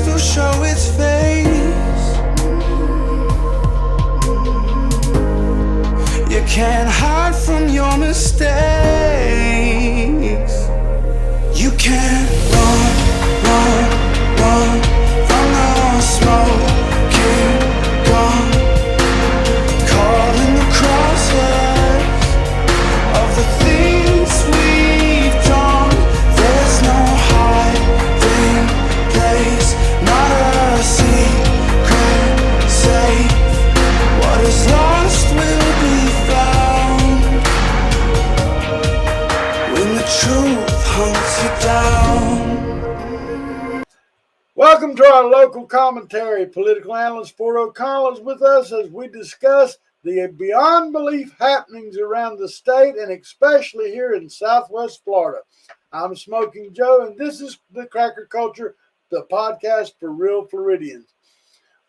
still show its face. You can't hide from your mistakes. You can't run from the smoking gun. Caught in the crosshairs of the things we've done. There's no hiding place, not a secret safe. What is lost will be found when the truth hunts you down. Welcome to our local commentary. Political analyst Ford O'Connell is with us as we discuss the beyond belief happenings around the state and especially here in Southwest Florida. I'm Smokin Joe, and this is the Cracker Culture, the podcast for real Floridians.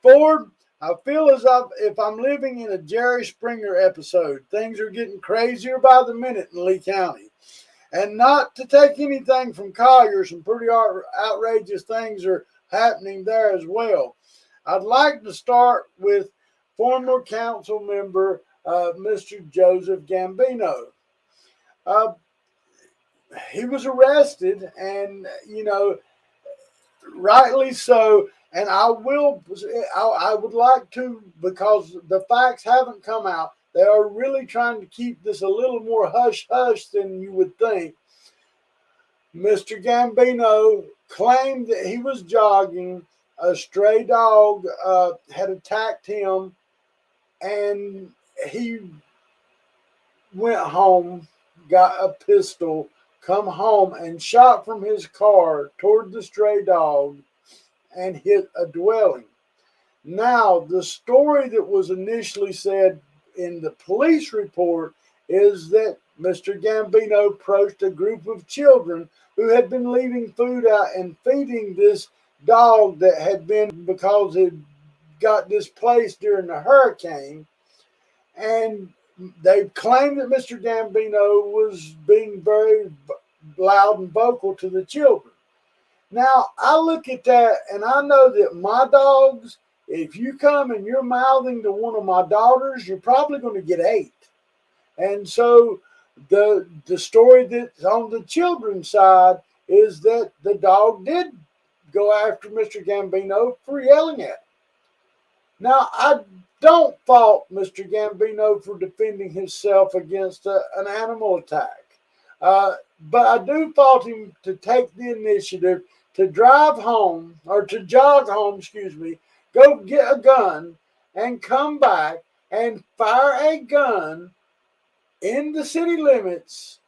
Ford, I feel as if I'm living in a Jerry Springer episode. Things are getting crazier by the minute in Lee County. And not to take anything from Collier, some pretty outrageous things are happening there as well. I'd like to start with former council member Mr. Joseph Gambino. He was arrested, and rightly so. And I would like to, because the facts haven't come out. They are really trying to keep this a little more hush-hush than you would think. Mr. Gambino claimed that he was jogging. A stray dog had attacked him, and he went home, got a pistol, come home, and shot from his car toward the stray dog and hit a dwelling. Now, the story that was initially said in the police report is that Mr. Gambino approached a group of children who had been leaving food out and feeding this dog that had been, because it got displaced during the hurricane. And they claimed that Mr. Gambino was being very loud and vocal to the children. Now, I look at that and I know that my dogs, if you come and you're mouthing to one of my daughters, you're probably going to get ate. And so the story that's on the children's side is that the dog did go after Mr. Gambino for yelling at him. Now, I don't fault Mr. Gambino for defending himself against an animal attack. But I do fault him to take the initiative to drive home, or to jog home, go get a gun and come back and fire a gun in the city limits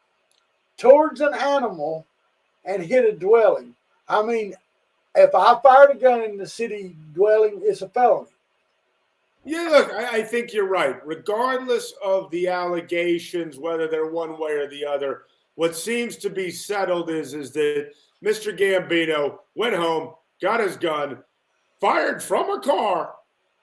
towards an animal and hit a dwelling. I mean, if I fired a gun in the city dwelling, it's a felony. Yeah, look, I think you're right. Regardless of the allegations, whether they're one way or the other, what seems to be settled is that Mr. Gambino went home, got his gun, fired from a car,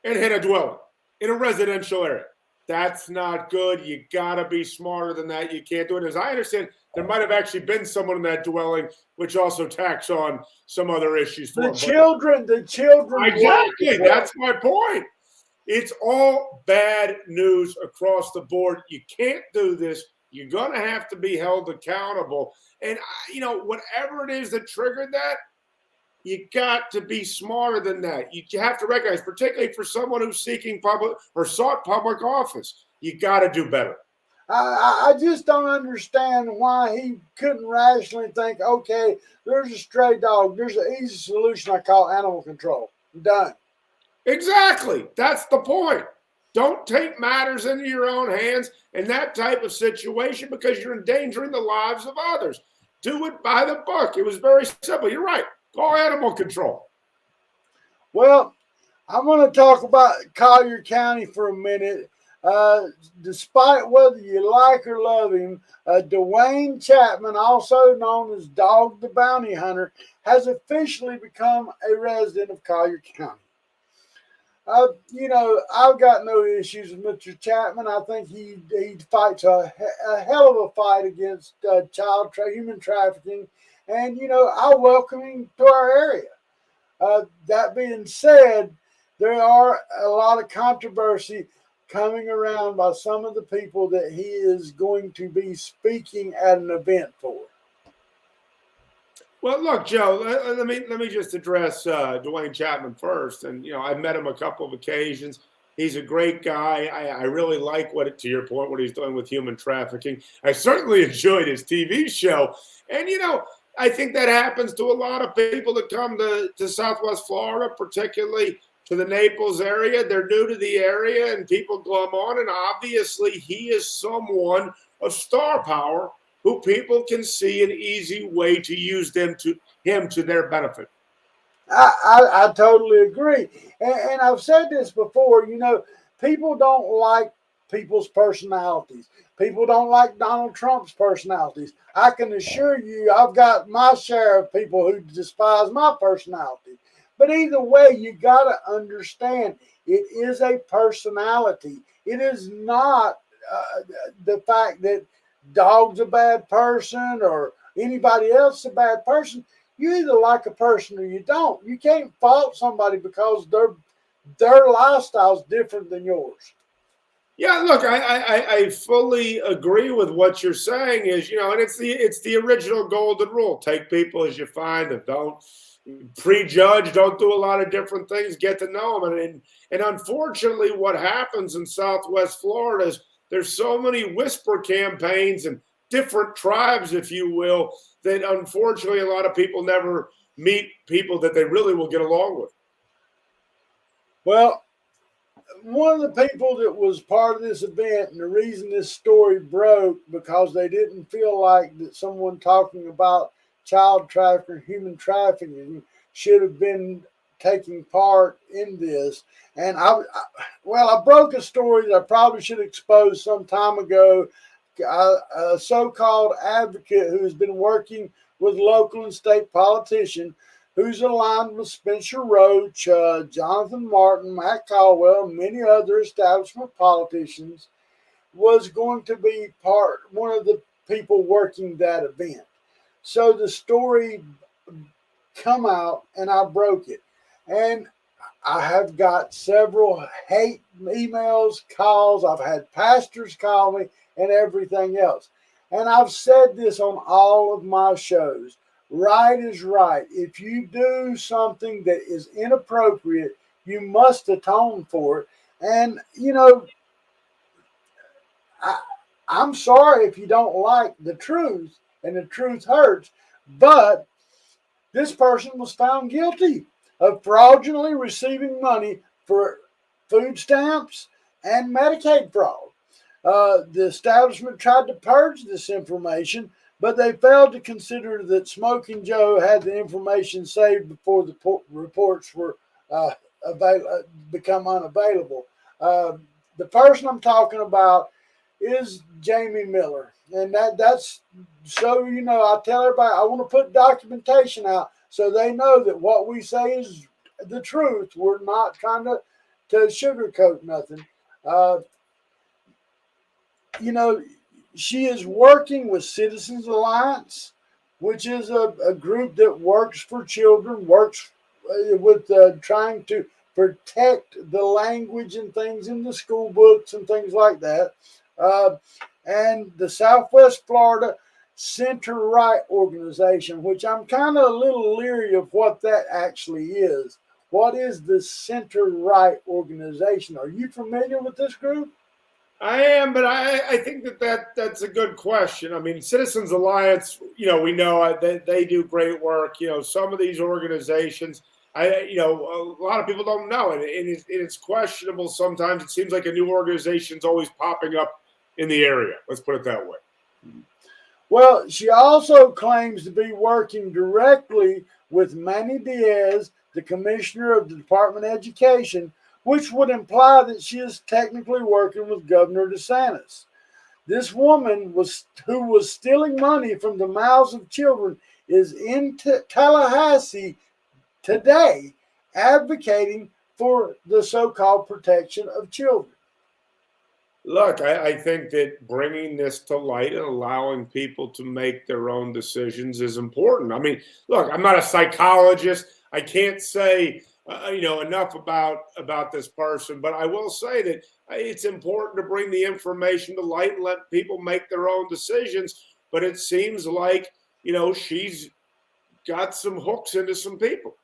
and hit a dwelling in a residential area. That's not good. You got to be smarter than that. You can't do it. As I understand, there might have actually been someone in that dwelling, which also tacks on some other issues for the children. Exactly. That's my point. It's all bad news across the board. You can't do this. You're going to have to be held accountable. And, whatever it is that triggered that, you got to be smarter than that. You have to recognize, particularly for someone who's seeking public or sought public office, you got to do better. I just don't understand why he couldn't rationally think, okay, there's a stray dog. There's an easy solution I call animal control. I'm done. Exactly. That's the point. Don't take matters into your own hands in that type of situation because you're endangering the lives of others. Do it by the book. It was very simple. You're right. Call animal control. Well, I'm going to talk about Collier County for a minute. Despite whether you like or love him, Dwayne Chapman, also known as Dog the Bounty Hunter, has officially become a resident of Collier County. I've got no issues with Mr. Chapman. I think he fights a hell of a fight against human trafficking. And, I welcome him to our area. That being said, there are a lot of controversy coming around by some of the people that he is going to be speaking at an event for. Well, look, Joe. Let me just address Dwayne Chapman first. And I met him a couple of occasions. He's a great guy. I really like to your point, what he's doing with human trafficking. I certainly enjoyed his TV show, and I think that happens to a lot of people that come to Southwest Florida, particularly to the Naples area. They're new to the area, and people glom on. And obviously, he is someone of star power who people can see an easy way to use him to their benefit. I totally agree. And I've said this before, people don't like people's personalities. People don't like Donald Trump's personalities. I can assure you, I've got my share of people who despise my personality. But either way, you got to understand it is a personality. It is not the fact that dog's a bad person or anybody else a bad person. You either like a person or you don't. You can't fault somebody because their lifestyle is different than yours. Yeah, look, I fully agree with what you're saying. And it's the original golden rule: take people as you find them. Don't prejudge. Don't do a lot of different things. Get to know them. And unfortunately, what happens in Southwest Florida is there's so many whisper campaigns and different tribes, if you will, that unfortunately a lot of people never meet people that they really will get along with. Well, one of the people that was part of this event, and the reason this story broke, because they didn't feel like that someone talking about child trafficking, human trafficking, should have been taking part in this. And I broke a story that I probably should have exposed some time ago. A so-called advocate who has been working with local and state politicians, who's aligned with Spencer Roach, Jonathan Martin, Matt Caldwell, and many other establishment politicians, was going to be one of the people working that event. So the story come out, and I broke it. And I have got several hate emails, calls. I've had pastors call me and everything else. And I've said this on all of my shows. Right is right. If you do something that is inappropriate, you must atone for it. And, I'm sorry if you don't like the truth, and the truth hurts, but this person was found guilty of fraudulently receiving money for food stamps and Medicaid fraud. The establishment tried to purge this information, but they failed to consider that Smokin Joe had the information saved before the reports were become unavailable. The person I'm talking about is Jamie Miller, and that's so I tell everybody I want to put documentation out so they know that what we say is the truth. We're not trying to sugarcoat nothing. She is working with Citizens Alliance, which is a group that works for children, works with trying to protect the language and things in the school books and things like that. And the Southwest Florida Center Right organization, which I'm kind of a little leery of what that actually is. What is the Center Right organization? Are you familiar with this group? I am, but I think that's a good question. I mean, Citizens Alliance, we know they do great work. Some of these organizations, a lot of people don't know, and it's questionable sometimes. It seems like a new organization's always popping up in the area. Let's put it that way. Well, she also claims to be working directly with Manny Diaz, the commissioner of the Department of Education, which would imply that she is technically working with Governor DeSantis. This woman who was stealing money from the mouths of children is in Tallahassee today advocating for the so-called protection of children. Look, I think that bringing this to light and allowing people to make their own decisions is important. I mean, look, I'm not a psychologist. I can't say enough about this person, but I will say that it's important to bring the information to light and let people make their own decisions. But it seems like she's got some hooks into some people.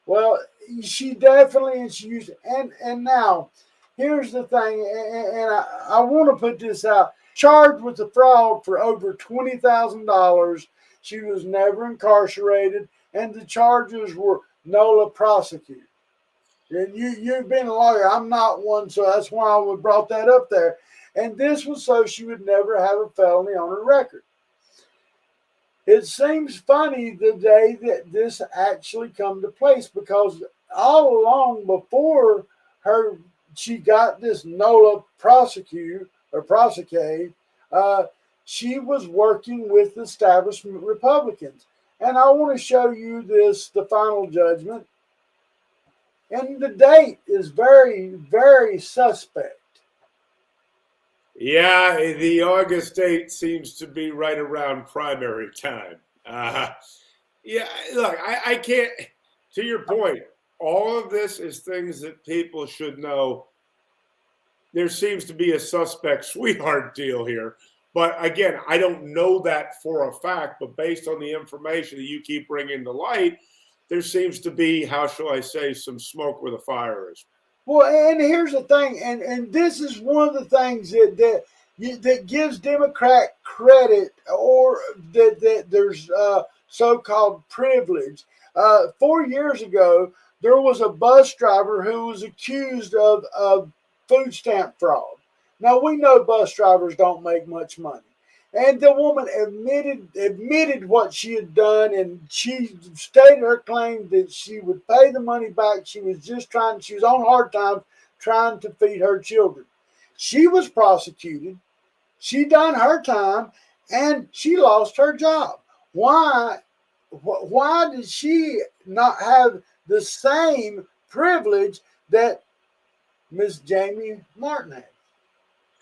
Well, she definitely is used, and now here's the thing, and I want to put this out. Charged with the fraud for over $20,000. She was never incarcerated, and the charges were nolla prosecuted. And you've been a lawyer. I'm not one, so that's why I brought that up there. And this was so she would never have a felony on her record. It seems funny the day that this actually come to place, because all along before she got this nolla prosecute or prosecute, she was working with establishment Republicans. And I want to show you the final judgment. And the date is very, very suspect. Yeah, the August date seems to be right around primary time. Yeah, look, I can't, to your point, all of this is things that people should know. There seems to be a suspect sweetheart deal here. But again, I don't know that for a fact, but based on the information that you keep bringing to light, there seems to be, how shall I say, some smoke where the fire is. Well, and here's the thing, and this is one of the things that gives Democrat credit, or that there's so-called privilege. 4 years ago, there was a bus driver who was accused of food stamp fraud. Now, we know bus drivers don't make much money. And the woman admitted what she had done, and she stated her claim that she would pay the money back. She was on hard times trying to feed her children. She was prosecuted. She done her time, and she lost her job. Why did she not have the same privilege that Miss Jamie Martin had?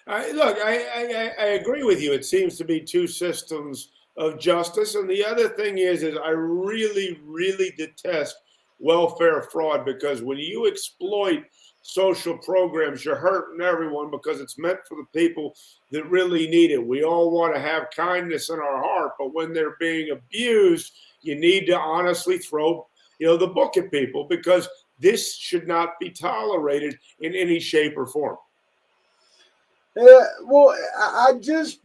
I agree with you. It seems to be two systems of justice. And the other thing is I really, really detest welfare fraud, because when you exploit social programs, you're hurting everyone, because it's meant for the people that really need it. We all want to have kindness in our heart, but when they're being abused, you need to honestly throw the book at people, because this should not be tolerated in any shape or form. Well, I just,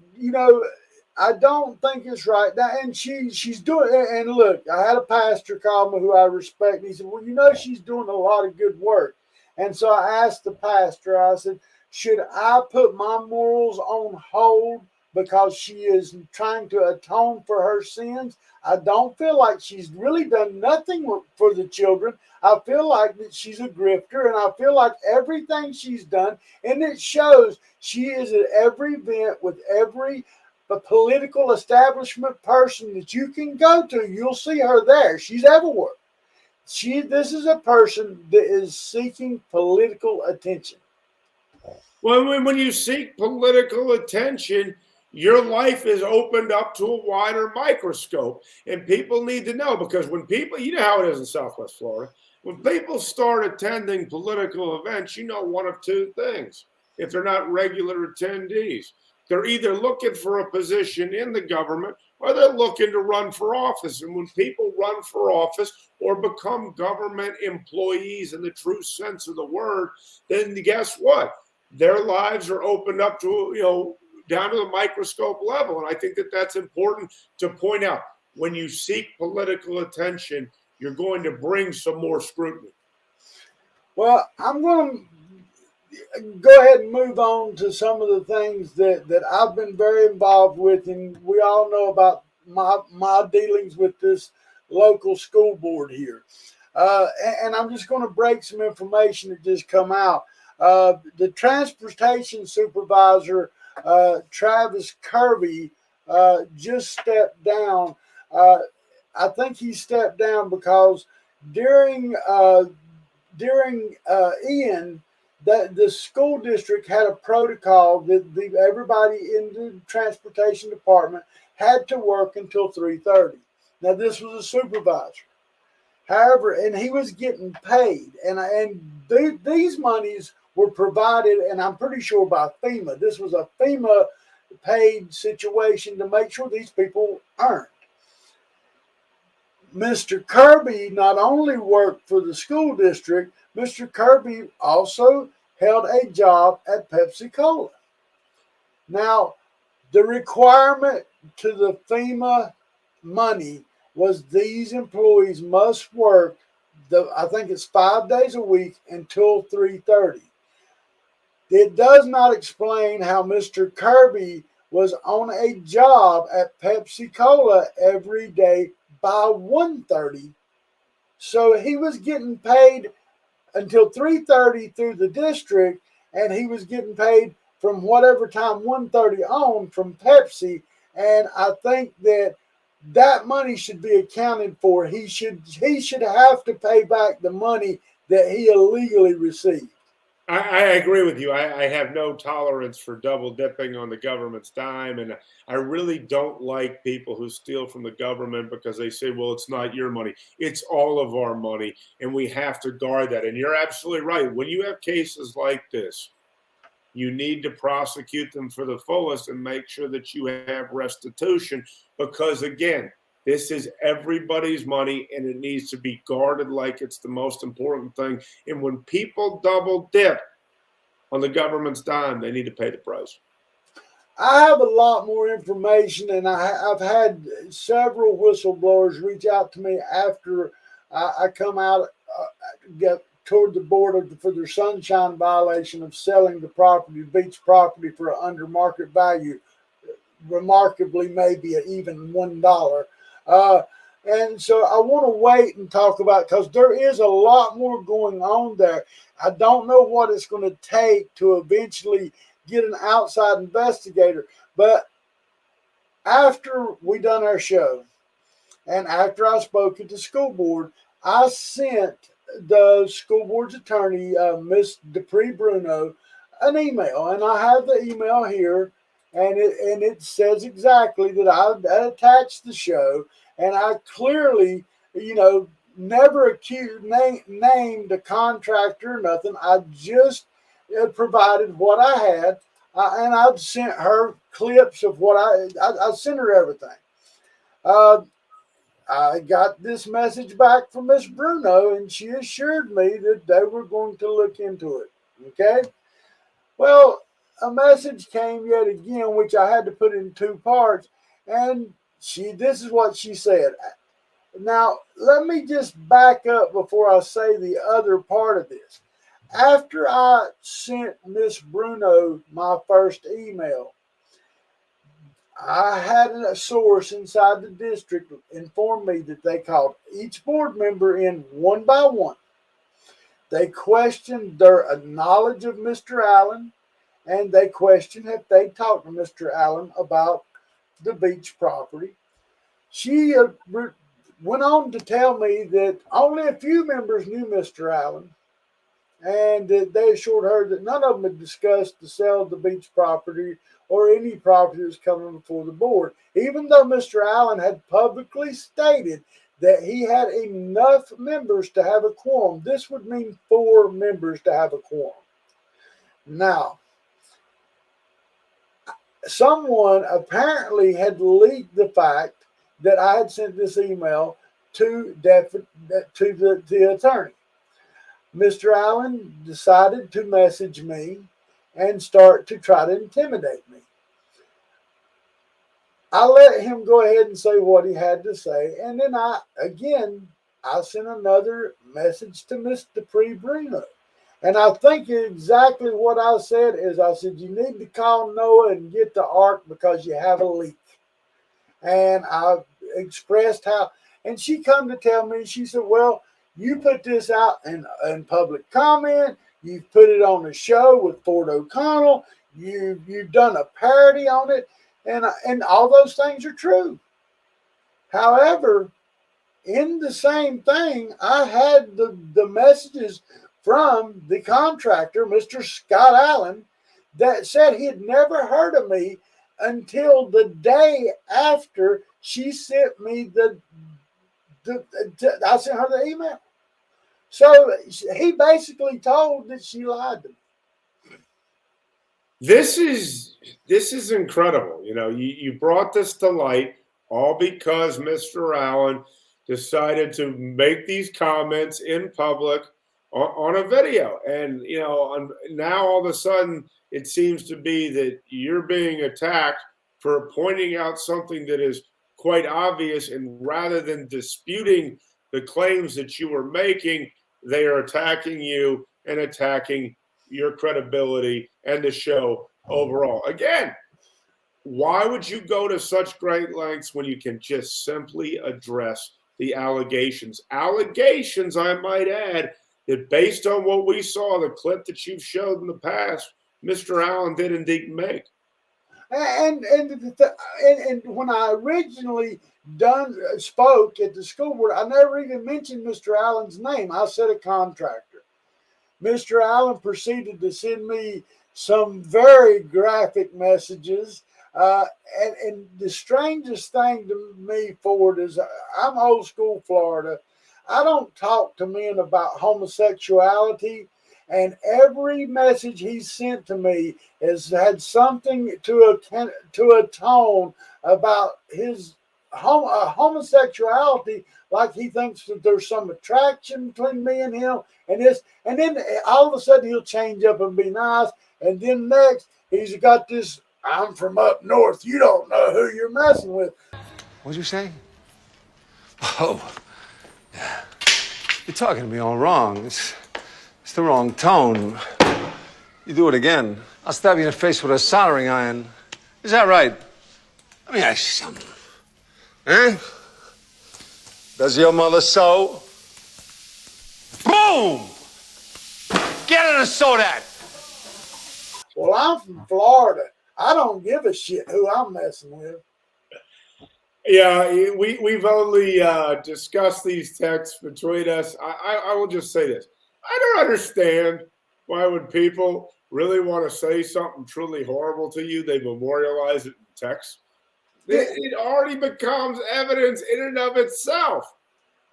I don't think it's right. Now, and she's doing, and look, I had a pastor call me who I respect, and he said, well, she's doing a lot of good work. And so I asked the pastor, I said, should I put my morals on hold because she is trying to atone for her sins? I don't feel like she's really done nothing for the children. I feel like that she's a grifter, and I feel like everything she's done, and it shows, she is at every event with every political establishment person that you can go to. You'll see her there. She's everywhere. This is a person that is seeking political attention. Well, when you seek political attention, your life is opened up to a wider microscope. And people need to know, because when people, you know how it is in Southwest Florida, when people start attending political events, one of two things. If they're not regular attendees, they're either looking for a position in the government, or they're looking to run for office. And when people run for office or become government employees in the true sense of the word, then guess what? Their lives are opened up to, down to the microscope level. And I think that that's important to point out. When you seek political attention, you're going to bring some more scrutiny. Well, I'm going to go ahead and move on to some of the things that I've been very involved with, and we all know about my dealings with this local school board here. And I'm just going to break some information that just come out. The transportation supervisor, Travis Kirby, just stepped down. I think he stepped down because during Ian, that the school district had a protocol that everybody in the transportation department had to work until 3:30. Now, this was a supervisor. However, and he was getting paid, and these monies were provided, and I'm pretty sure by FEMA. This was a FEMA paid situation to make sure these people earned. Mr. Kirby not only worked for the school district, Mr. Kirby also held a job at Pepsi Cola. Now, the requirement to the FEMA money was these employees must work I think it's 5 days a week until 3:30. It does not explain how Mr. Kirby was on a job at Pepsi Cola every day by 1:30. So he was getting paid until 3:30 through the district, and he was getting paid from whatever time 1:30 on from Pepsi. And I think that money should be accounted for. He should have to pay back the money that he illegally received. I agree with you. I have no tolerance for double dipping on the government's dime. And I really don't like people who steal from the government because they say, well, it's not your money. It's all of our money. And we have to guard that. And you're absolutely right. When you have cases like this, you need to prosecute them for the fullest and make sure that you have restitution because, again, this is everybody's money and it needs to be guarded like it's the most important thing. And when people double dip on the government's dime, they need to pay the price. I have a lot more information, and I've had several whistleblowers reach out to me after I come out, get toward the board for their sunshine violation of selling the property, beach property, for under market value, remarkably maybe at even $1. And so I want to wait and talk about, because there is a lot more going on there. I don't know what it's going to take to eventually get an outside investigator. But after we done our show and after I spoke at the school board, I sent the school board's attorney, Miss Dupree Bruno, an email. And I have the email here, and it says exactly that I attached the show. And I clearly, never named a contractor or nothing. I just provided what I had, and I've sent her clips of what I sent her everything. I got this message back from Miss Bruno, and she assured me that they were going to look into it. Okay? Well, a message came yet again, which I had to put in two parts, and this is what she said. Now, let me just back up before I say the other part of this. After I sent Miss Bruno my first email, I had a source inside the district inform me that they called each board member in one by one. They questioned their knowledge of Mr. Allen, and they questioned if they talked to Mr. Allen about the beach property. She went on to tell me that only a few members knew Mr. Allen, and that they assured her that none of them had discussed the sale of the beach property or any property that was coming before the board, even though Mr. Allen had publicly stated that he had enough members to have a quorum. This would mean 4 members to have a quorum. Now, someone apparently had leaked the fact that I had sent this email to the attorney. Mr. Allen decided to message me and start to try to intimidate me. I let him go ahead and say what he had to say, and then I sent another message to Miss Dupree Bruno. And I think exactly what I said is, I said, you need to call Noah and get the ARC because you have a leak. And I expressed how, and she come to tell me, she said, well, you put this out in public comment, you've put it on a show with Ford O'Connell, you've done a parody on it, and all those things are true. However, in the same thing, I had the messages from the contractor, Mr. Scott Allen, that said he had never heard of me until the day after she sent me I sent her the email. So he basically told that she lied to me. This is incredible. You know, you brought this to light all because Mr. Allen decided to make these comments in public on a video. And, you know, now all of a sudden it seems to be that you're being attacked for pointing out something that is quite obvious. And rather than disputing the claims that you were making, they are attacking you and attacking your credibility and the show overall. Again, why would you go to such great lengths when you can just simply address the allegations? Allegations, I might add, that based on what we saw, the clip that you've showed in the past, Mr. Allen did indeed make. And when I originally spoke at the school board, I never even mentioned Mr. Allen's name. I said a contractor. Mr. Allen proceeded to send me some very graphic messages. And the strangest thing to me, Ford, is I'm old school Florida. I don't talk to men about homosexuality. And every message he sent to me has had something to a tone about his homosexuality, like he thinks that there's some attraction between me and him, and then all of a sudden he'll change up and be nice, and then next he's got this, I'm from up north, you don't know who you're messing with. What'd you say? Oh, you're talking to me all wrong. It's the wrong tone. You do it again, I'll stab you in the face with a soldering iron. Is that right? Let me ask you something. Huh? Does your mother sew? Boom! Get her to sew that! Well, I'm from Florida. I don't give a shit who I'm messing with. Yeah, we've only discussed these texts between us. I will just say this. I don't understand why when people really want to say something truly horrible to you, they memorialize it in text. It already becomes evidence in and of itself.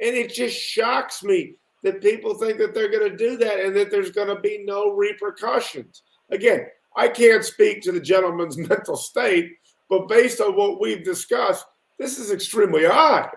And it just shocks me that people think that they're going to do that and that there's going to be no repercussions. Again, I can't speak to the gentleman's mental state, but based on what we've discussed, this is extremely odd.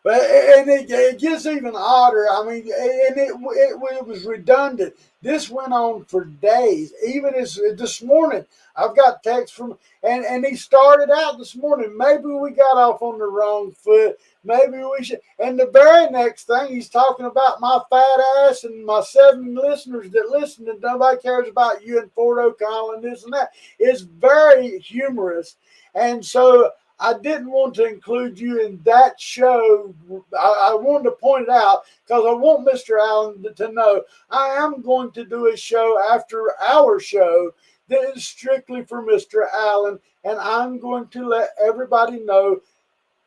But and it gets even odder. I mean, and it was redundant. This went on for days. Even as this morning, I've got text from and he started out this morning. Maybe we got off on the wrong foot. Maybe we should. And the very next thing, he's talking about my fat ass and my 7 listeners that listen, and nobody cares about you and Ford O'Connell and this and that. It's very humorous, and so I didn't want to include you in that show. I wanted to point it out because I want Mr. Allen to know I am going to do a show after our show that is strictly for Mr. Allen, and I'm going to let everybody know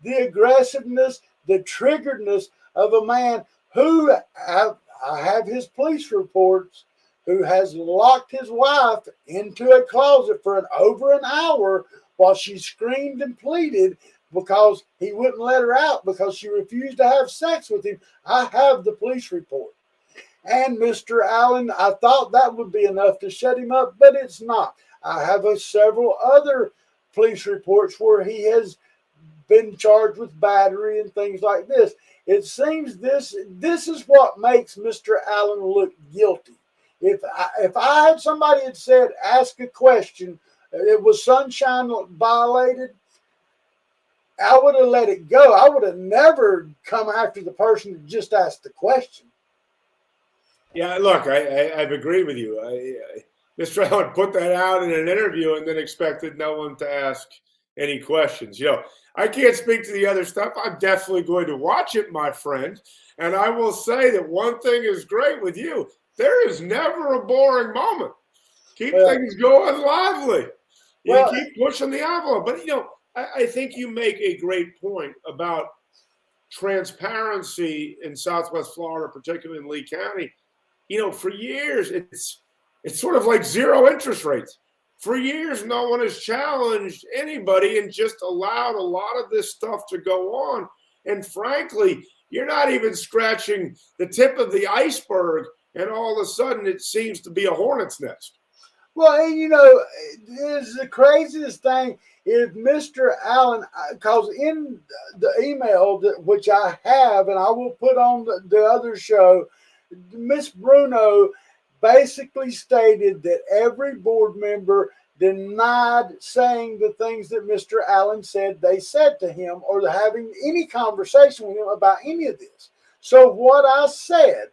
the aggressiveness, the triggeredness of a man who I have his police reports, who has locked his wife into a closet for over an hour while she screamed and pleaded because he wouldn't let her out because she refused to have sex with him. I have the police report. And Mr. Allen, I thought that would be enough to shut him up, but it's not. I have several other police reports where he has been charged with battery and things like this. It seems this is what makes Mr. Allen look guilty. If I had somebody had said, ask a question, it was sunshine violated, I would have let it go. I would have never come after the person that just asked the question. Yeah, look, I've agreed with you. Mr. Allen put that out in an interview and then expected no one to ask any questions. You know, I can't speak to the other stuff. I'm definitely going to watch it, my friend. And I will say that one thing is great with you. There is never a boring moment. Keep things going lively. You keep pushing the envelope. But, you know, I think you make a great point about transparency in Southwest Florida, particularly in Lee County. You know, for years, it's sort of like zero interest rates. For years, no one has challenged anybody and just allowed a lot of this stuff to go on. And frankly, you're not even scratching the tip of the iceberg, and all of a sudden it seems to be a hornet's nest. Well, and it's the craziest thing is Mr. Allen, because in the email which I have, and I will put on the other show, Miss Bruno basically stated that every board member denied saying the things that Mr. Allen said they said to him or having any conversation with him about any of this. So what I said,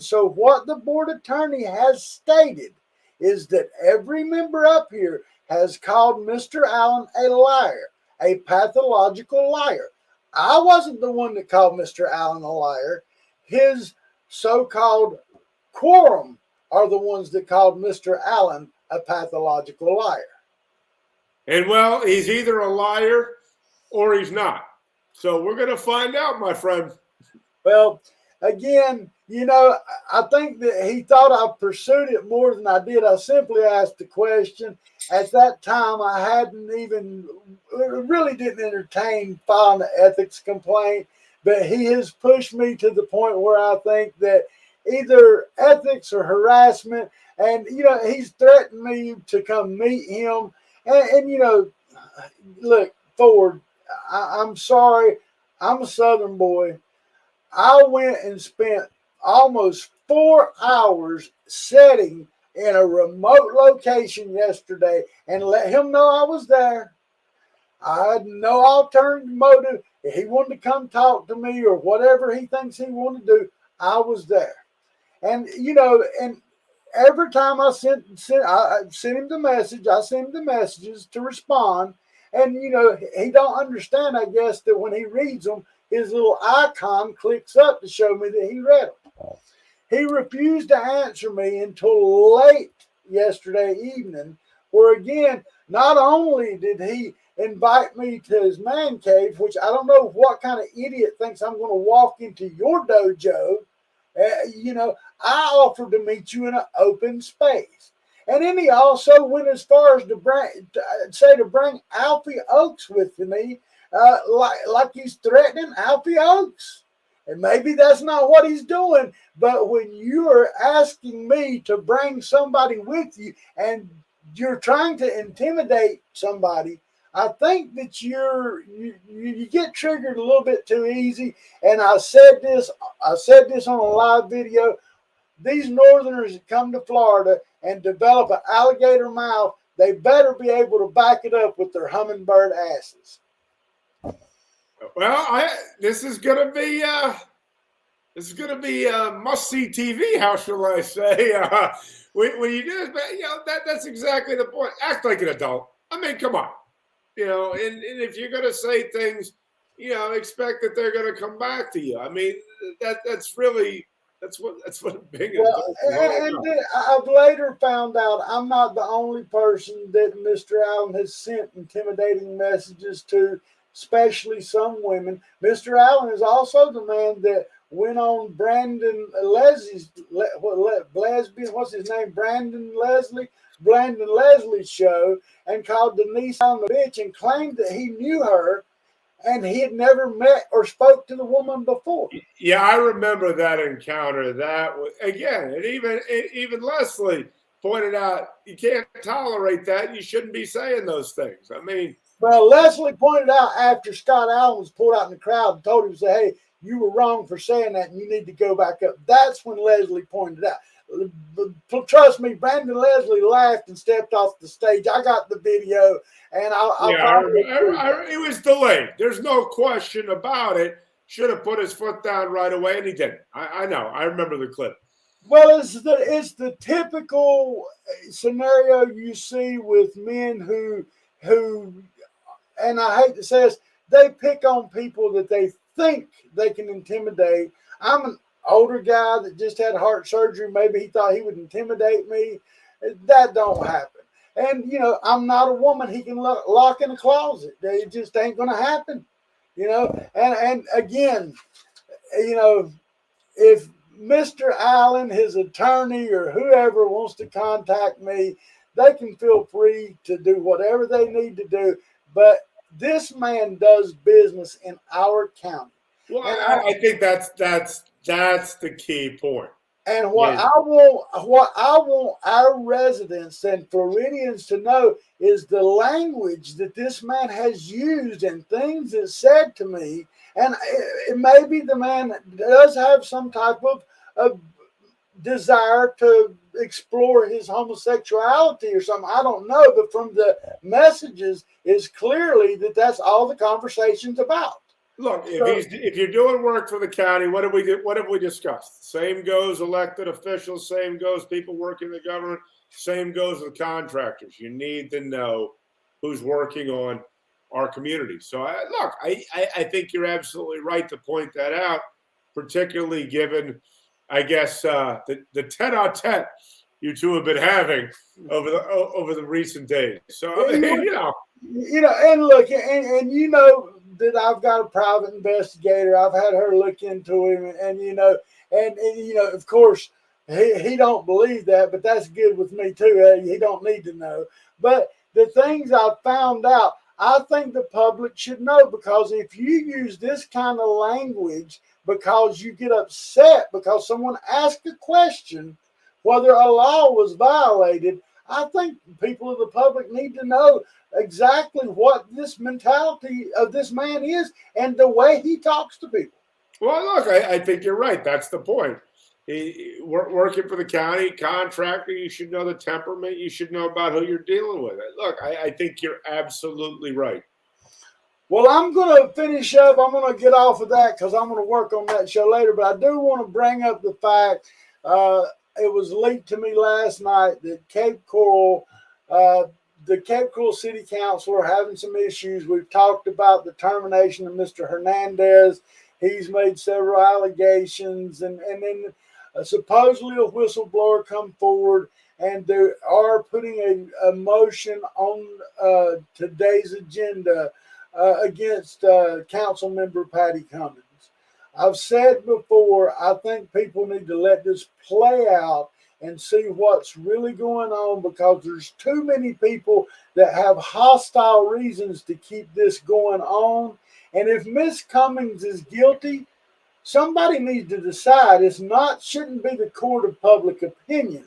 so what the board attorney has stated is that every member up here has called Mr. Allen a liar, a pathological liar. I wasn't the one that called Mr. Allen a liar. His so-called quorum are the ones that called Mr. Allen a pathological liar. And well, he's either a liar or he's not. So we're going to find out, my friend. Well, again, I think that he thought I pursued it more than I did. I simply asked the question. At that time, I really didn't entertain filing an ethics complaint, but he has pushed me to the point where I think that either ethics or harassment, and, he's threatened me to come meet him. And look, Ford, I'm sorry. I'm a Southern boy. I went and spent almost 4 hours sitting in a remote location yesterday and let him know I was there. I had no alternative motive. If he wanted to come talk to me or whatever he thinks he wanted to do, I was there. And, and every time I sent him the message, I sent him the messages to respond. And, he don't understand, I guess, that when he reads them, his little icon clicks up to show me that he read them. He refused to answer me until late yesterday evening, where again, not only did he invite me to his man cave, which I don't know what kind of idiot thinks I'm going to walk into your dojo. I offered to meet you in an open space. And then he also went as far as to bring Alfie Oakes with me, like he's threatening Alfie Oakes. And maybe that's not what he's doing, but when you're asking me to bring somebody with you and you're trying to intimidate somebody, I think that you get triggered a little bit too easy. And I said this on a live video. These Northerners that come to Florida and develop an alligator mouth, they better be able to back it up with their hummingbird asses. Well, this is going to be must-see TV. How shall I say? When you do this, that's exactly the point. Act like an adult. I mean, come on. And if you're going to say things, expect that they're going to come back to you. I mean, that's what being an adult is. And I've later found out I'm not the only person that Mr. Allen has sent intimidating messages to, especially some women. Mr. Allen is also the man that went on Brandon Leslie's Brandon Leslie's show and called Denise Allen a bitch and claimed that he knew her and he had never met or spoke to the woman before. Yeah, I remember that encounter. That was, again, and even Leslie pointed out you can't tolerate that. You shouldn't be saying those things. I mean, well, Leslie pointed out after Scott Allen was pulled out in the crowd and told him, hey, you were wrong for saying that and you need to go back up. That's when Leslie pointed out. Trust me, Brandon Leslie laughed and stepped off the stage. I got the video, and it was delayed. There's no question about it. Should have put his foot down right away, and he didn't. I know. I remember the clip. Well, it's the typical scenario you see with men who, and I hate to say this, they pick on people that they think they can intimidate. I'm an older guy that just had heart surgery. Maybe he thought he would intimidate me. That don't happen. And, I'm not a woman he can lock in a closet. It just ain't going to happen, And again, if Mr. Allen, his attorney, or whoever wants to contact me, they can feel free to do whatever they need to do. But this man does business in our county. Well, And I think that's the key point. And Is what I want our residents and Floridians to know is the language that this man has used and things that said to me. And maybe the man does have some type of desire to explore his homosexuality or something. I don't know, but from the messages is clearly that that's all the conversation's about. look, So, if you're doing work for the county, what have we discussed? Same goes elected officials, same goes people working in the government, same goes with contractors. You need to know who's working on our community. So I think you're absolutely right to point that out, particularly given, I guess, the tete-a-tete you two have been having over the recent days. So I mean, and look, and you know that I've got a private investigator. I've had her look into him, and you know, of course, he don't believe that, but that's good with me too. He don't need to know. But the things I've found out, I think the public should know, because if you use this kind of language because you get upset because someone asked a question whether a law was violated, I think people of the public need to know exactly what this mentality of this man is and the way he talks to people. well, look, I think you're right. That's the point. Working for the county contractor, you should know the temperament. You should know about who you're dealing with. Look, I think you're absolutely right. Well, I'm going to finish up. I'm going to get off of that because I'm going to work on that show later. But I do want to bring up the fact it was leaked to me last night that Cape Coral, the Cape Coral City Council are having some issues. We've talked about the termination of Mr. Hernandez. He's made several allegations, and then supposedly a whistleblower come forward, and they are putting a motion on today's agenda against Council Member Patty Cummins. I've said before, I think people need to let this play out and see what's really going on, because there's too many people that have hostile reasons to keep this going on. And if Miss Cummings is guilty, somebody needs to decide. Shouldn't be the court of public opinion.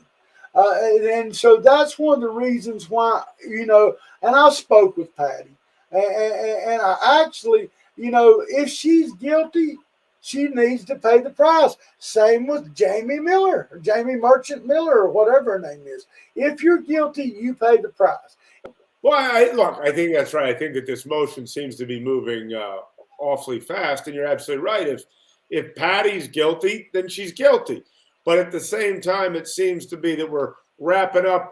And so that's one of the reasons why, and I spoke with Patty, and I actually, if she's guilty, she needs to pay the price. Same with Jamie Miller, or Jamie Merchant Miller, or whatever her name is. If you're guilty, you pay the price. Well, I think that's right. I think that this motion seems to be moving awfully fast, and you're absolutely right. If Patty's guilty, then she's guilty. But at the same time, it seems to be that we're wrapping up,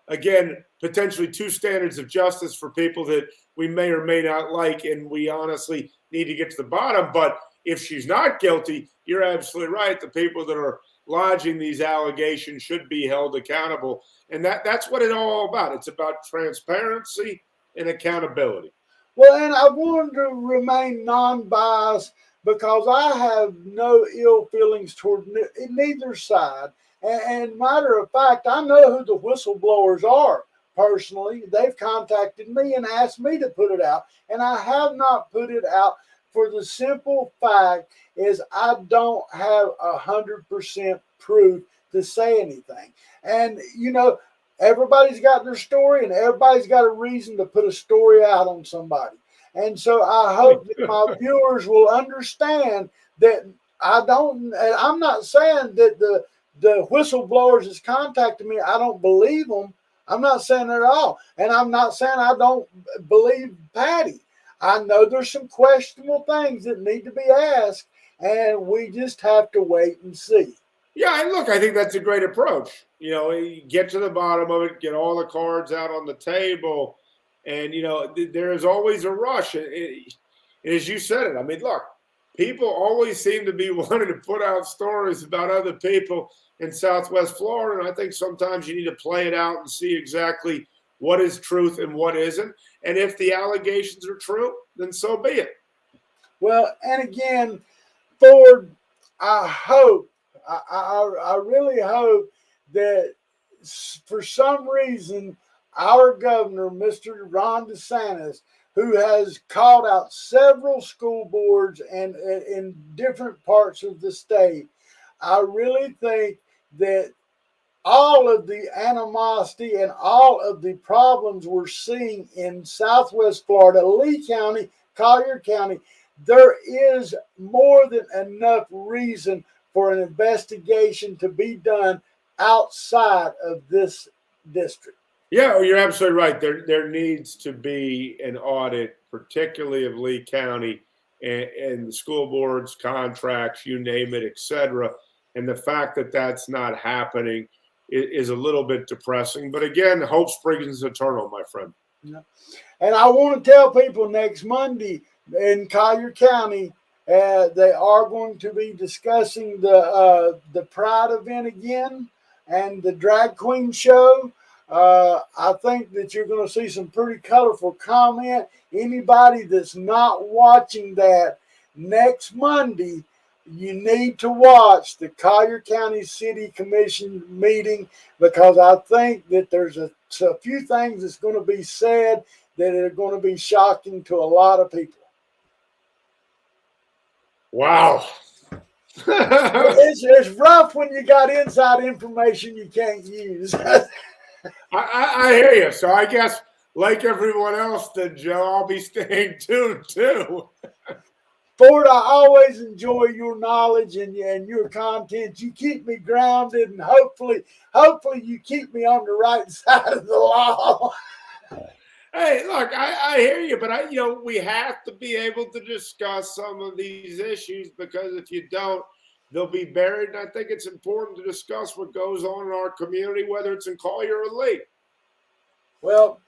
again, potentially two standards of justice for people that we may or may not like, and we honestly need to get to the bottom. But if she's not guilty, you're absolutely right. The people that are lodging these allegations should be held accountable. And that's what it's all about. It's about transparency and accountability. Well, and I wanted to remain non-biased because I have no ill feelings toward neither side. And matter of fact, I know who the whistleblowers are personally. They've contacted me and asked me to put it out, and I have not put it out for the simple fact is I don't have 100% proof to say anything. And everybody's got their story, and everybody's got a reason to put a story out on somebody. And so I hope that my viewers will understand that I'm not saying that the whistleblowers that's contacted me, I don't believe them. I'm not saying that at all. And I'm not saying I don't believe Patty. I know there's some questionable things that need to be asked, and we just have to wait and see. Yeah, and look, I think that's a great approach. Get to the bottom of it, get all the cards out on the table, and there is always a rush. And as you said it, I mean, look, people always seem to be wanting to put out stories about other people in Southwest Florida, and I think sometimes you need to play it out and see exactly what is truth and what isn't. And if the allegations are true, then so be it. Well, and again, Ford, I hope, I really hope that for some reason our governor, Mr. Ron DeSantis, who has called out several school boards and in different parts of the state. I really think that all of the animosity and all of the problems we're seeing in Southwest Florida, Lee County, Collier County, there is more than enough reason for an investigation to be done outside of this district. Yeah, you're absolutely right. There needs to be an audit, particularly of Lee County and the school boards, contracts, you name it, et cetera. And the fact that that's not happening is a little bit depressing. But again, hope springs eternal, my friend. Yeah. And I want to tell people next Monday in Collier County, they are going to be discussing the Pride event again and the drag queen show. I think that you're going to see some pretty colorful comment. Anybody that's not watching that next Monday, you need to watch the Collier County City Commission meeting, because I think that there's a few things that's going to be said that are going to be shocking to a lot of people. Wow. It's rough when you got inside information you can't use. I hear you. So I guess, like everyone else, then, Joe, I'll be staying tuned too. Ford, I always enjoy your knowledge and your content. You keep me grounded, and hopefully you keep me on the right side of the law. Hey, look, I hear you, but we have to be able to discuss some of these issues, because if you don't, they'll be buried. And I think it's important to discuss what goes on in our community, whether it's in Collier or Lee. Well,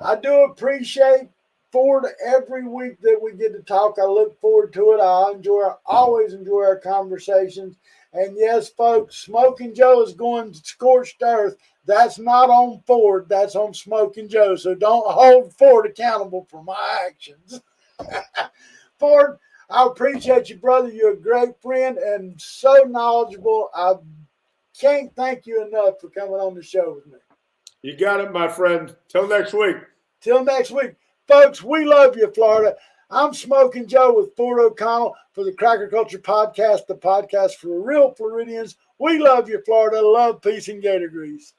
I do appreciate, Ford, every week that we get to talk. I look forward to it. I always enjoy our conversations. And yes, folks, Smokin' Joe is going scorched earth. That's not on Ford. That's on Smokin' Joe. So don't hold Ford accountable for my actions. Ford, I appreciate you, brother. You're a great friend and so knowledgeable. I can't thank you enough for coming on the show with me. You got it, my friend. Till next week. Till next week. Folks, we love you, Florida. I'm Smokin' Joe with Ford O'Connell for the Cracker Culture Podcast, the podcast for real Floridians. We love you, Florida. Love, peace, and gator grease.